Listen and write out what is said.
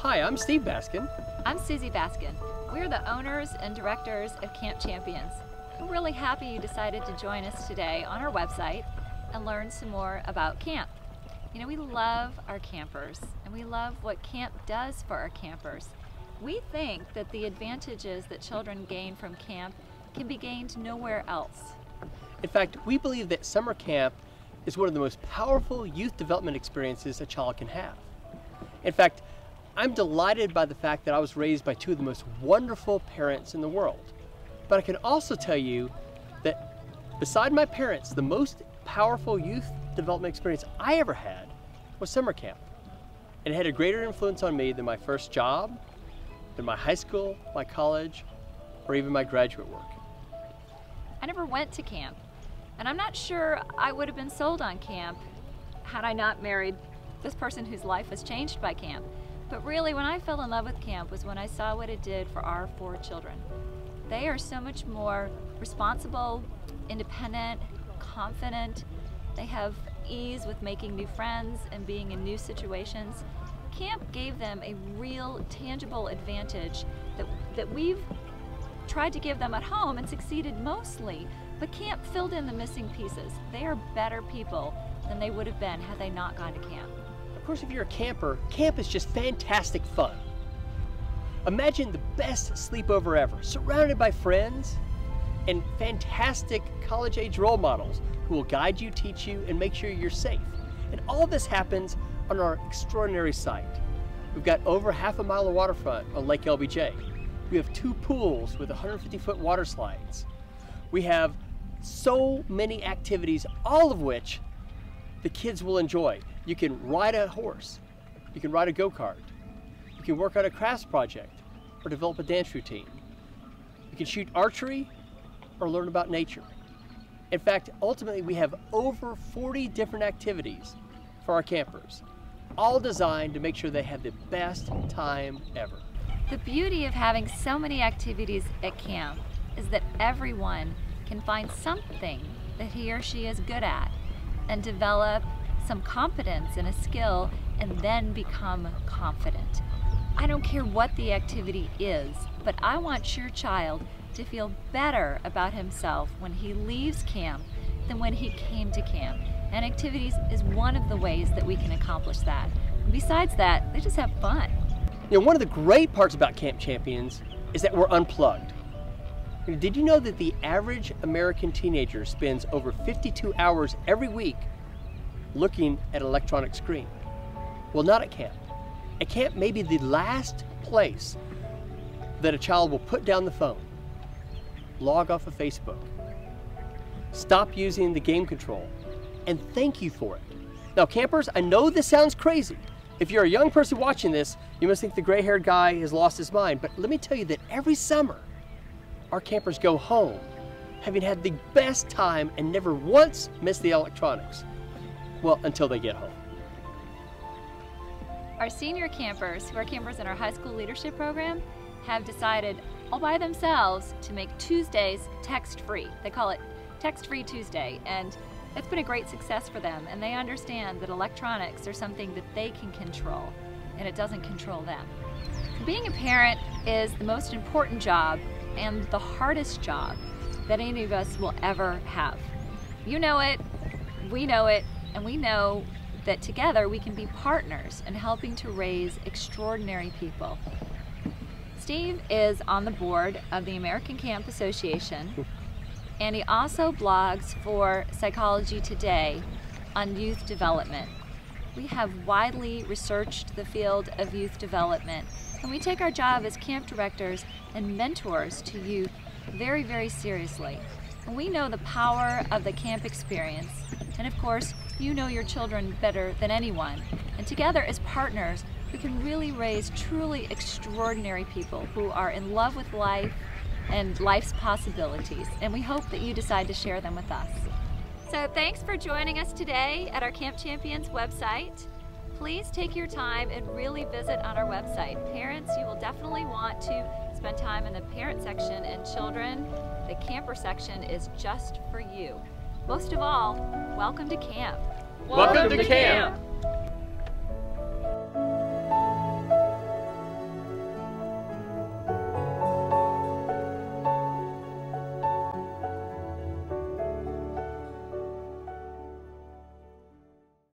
Hi, I'm Steve Baskin. I'm Susie Baskin. We're the owners and directors of Camp Champions. We're really happy you decided to join us today on our website and learn some more about camp. You know, we love our campers and we love what camp does for our campers. We think that the advantages that children gain from camp can be gained nowhere else. In fact, we believe that summer camp is one of the most powerful youth development experiences a child can have. In fact, I'm delighted by the fact that I was raised by two of the most wonderful parents in the world. But I can also tell you that beside my parents, the most powerful youth development experience I ever had was summer camp. And it had a greater influence on me than my first job, than my high school, my college, or even my graduate work. I never went to camp, and I'm not sure I would have been sold on camp had I not married this person whose life was changed by camp. But really, when I fell in love with camp was when I saw what it did for our 4 children. They are so much more responsible, independent, confident. They have ease with making new friends and being in new situations. Camp gave them a real, tangible advantage that we've tried to give them at home and succeeded mostly, but camp filled in the missing pieces. They are better people than they would have been had they not gone to camp. Of course, if you're a camper, camp is just fantastic fun. Imagine the best sleepover ever, surrounded by friends and fantastic college-age role models who will guide you, teach you, and make sure you're safe. And all this happens on our extraordinary site. We've got over half a mile of waterfront on Lake LBJ. We have 2 pools with 150-foot water slides. We have so many activities, all of which the kids will enjoy. You can ride a horse, you can ride a go-kart, you can work on a crafts project or develop a dance routine. You can shoot archery or learn about nature. In fact, ultimately we have over 40 different activities for our campers, all designed to make sure they have the best time ever. The beauty of having so many activities at camp is that everyone can find something that he or she is good at and develop some competence and a skill and then become confident. I don't care what the activity is, but I want your child to feel better about himself when he leaves camp than when he came to camp. And activities is one of the ways that we can accomplish that. And besides that, they just have fun. You know, one of the great parts about Camp Champions is that we're unplugged. Did you know that the average American teenager spends over 52 hours every week looking at an electronic screen? Well, not at camp. At camp may be the last place that a child will put down the phone, log off of Facebook, stop using the game control, and thank you for it. Now campers, I know this sounds crazy. If you're a young person watching this, you must think the gray-haired guy has lost his mind, but let me tell you that every summer, our campers go home having had the best time and never once miss the electronics. Well, until they get home. Our senior campers, who are campers in our high school leadership program, have decided all by themselves to make Tuesdays text-free. They call it Text-Free Tuesday, and it's been a great success for them, and they understand that electronics are something that they can control, and it doesn't control them. Being a parent is the most important job and the hardest job that any of us will ever have. You know it, we know it, and we know that together we can be partners in helping to raise extraordinary people. Steve is on the board of the American Camp Association, and he also blogs for Psychology Today on youth development. We have widely researched the field of youth development, and we take our job as camp directors and mentors to youth very, very seriously. And we know the power of the camp experience, and of course, you know your children better than anyone. And together as partners, we can really raise truly extraordinary people who are in love with life and life's possibilities. And we hope that you decide to share them with us. So thanks for joining us today at our Camp Champions website. Please take your time and really visit on our website. Parents, you will definitely want to spend time in the parent section, and children, the camper section is just for you. Most of all, welcome to camp. Welcome to camp.